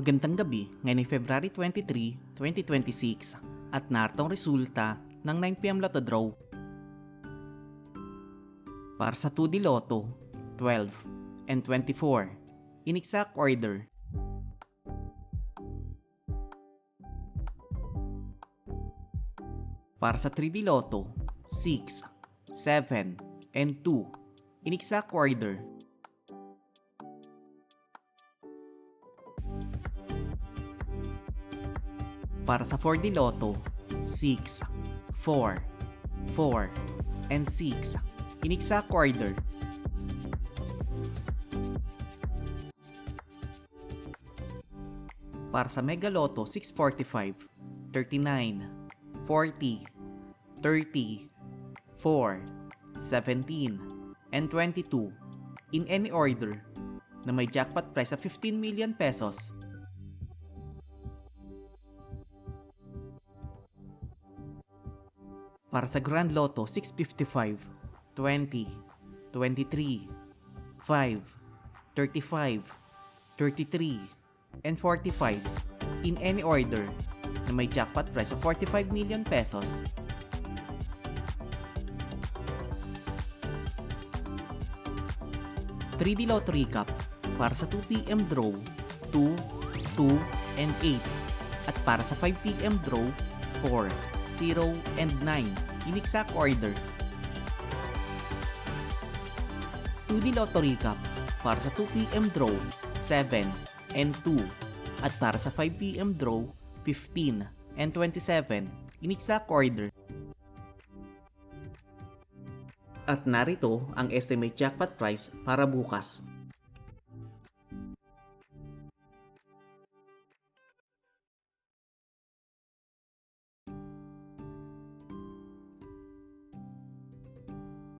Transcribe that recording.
Magandang gabi, ngayon ay February 23, 2026 at narito ang resulta ng 9pm Lotto Draw. Para sa 2D Lotto, 12 and 24, in exact order. Para sa 3D Lotto, 6, 7, and 2, in exact order. Para sa 4D Lotto, 6, 4, 4, and 6, in exact order. Para sa Mega Lotto 645, 39, 40, 30, 4, 17, and 22, in any order, na may jackpot price of 15 million pesos. Para sa Grand Lotto 655, 20, 23, 5, 35, 33, and 45, in any order, na may jackpot price of 45 million pesos. '3D Lotto Recap para sa 2pm draw 2, 2, and 8 at para sa 5pm draw 4, 0, and 9 in exact order. 2D Lotto Recap para sa 2pm draw 7 and 2 at para sa 5pm draw 15 and 27 in exact order. At narito ang estimate jackpot price para bukas.